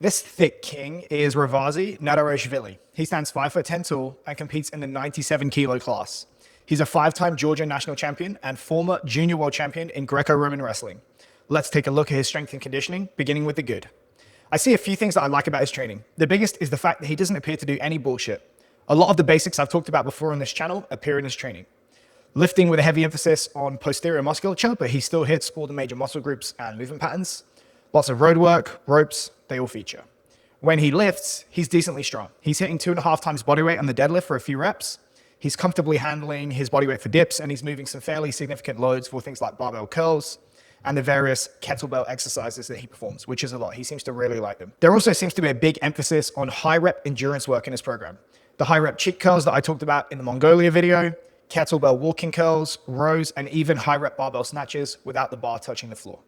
This THICC King is Revazi Nadareishvili. He stands 5'10" tall and competes in the 97 kilo class. He's a 5-time Georgian National Champion and former Junior World Champion in Greco-Roman wrestling. Let's take a look at his strength and conditioning, beginning with the good. I see a few things that I like about his training. The biggest is the fact that he doesn't appear to do any bullshit. A lot of the basics I've talked about before on this channel appear in his training. Lifting with a heavy emphasis on posterior musculature, but he still hits all the major muscle groups and movement patterns. Lots of road work, ropes, they all feature. When he lifts, he's decently strong. He's hitting 2.5 times body weight on the deadlift for a few reps. He's comfortably handling his body weight for dips, and he's moving some fairly significant loads for things like barbell curls and the various kettlebell exercises that he performs, which is a lot. He seems to really like them. There also seems to be a big emphasis on high rep endurance work in his program. The high rep cheek curls that I talked about in the Mongolia video, kettlebell walking curls, rows, and even high rep barbell snatches without the bar touching the floor.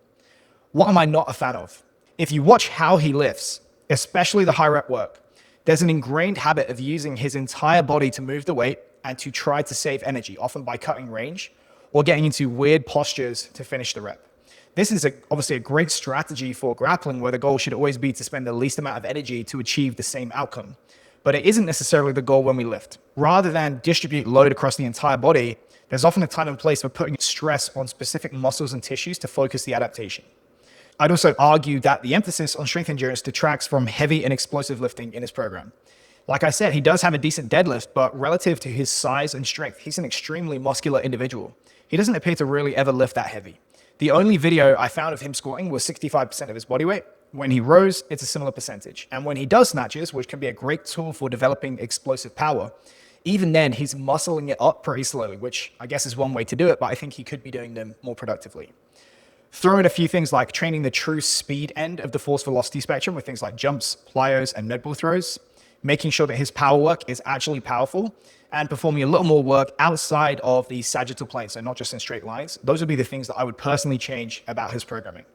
What am I not a fan of? If you watch how he lifts, especially the high rep work, there's an ingrained habit of using his entire body to move the weight and to try to save energy, often by cutting range or getting into weird postures to finish the rep. This is obviously a great strategy for grappling, where the goal should always be to spend the least amount of energy to achieve the same outcome. But it isn't necessarily the goal when we lift. Rather than distribute load across the entire body, there's often a time and place for putting stress on specific muscles and tissues to focus the adaptation. I'd also argue that the emphasis on strength endurance detracts from heavy and explosive lifting in his program. Like I said, he does have a decent deadlift, but relative to his size and strength, he's an extremely muscular individual. He doesn't appear to really ever lift that heavy. The only video I found of him squatting was 65% of his body weight. When he rows, it's a similar percentage. And when he does snatches, which can be a great tool for developing explosive power, even then he's muscling it up pretty slowly, which I guess is one way to do it, but I think he could be doing them more productively. Throw in a few things like training the true speed end of the force velocity spectrum with things like jumps, plyos, and med ball throws, making sure that his power work is actually powerful, and performing a little more work outside of the sagittal plane, so not just in straight lines. Those would be the things that I would personally change about his programming.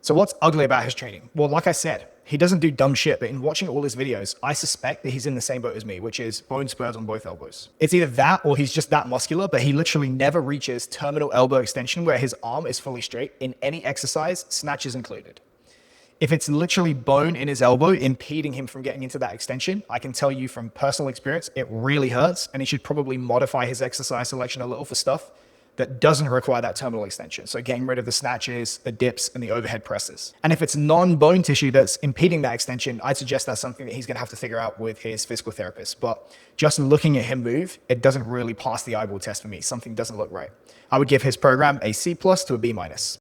So what's ugly about his training? Well, like I said, he doesn't do dumb shit, but in watching all his videos, I suspect that he's in the same boat as me, which is bone spurs on both elbows. It's either that or he's just that muscular, but he literally never reaches terminal elbow extension where his arm is fully straight in any exercise, snatches included. If it's literally bone in his elbow impeding him from getting into that extension, I can tell you from personal experience, it really hurts, and he should probably modify his exercise selection a little for stuff that doesn't require that terminal extension. So getting rid of the snatches, the dips, and the overhead presses. And if it's non-bone tissue that's impeding that extension, I'd suggest that's something that he's gonna have to figure out with his physical therapist. But just looking at him move, it doesn't really pass the eyeball test for me. Something doesn't look right. I would give his program a C+ to a B-.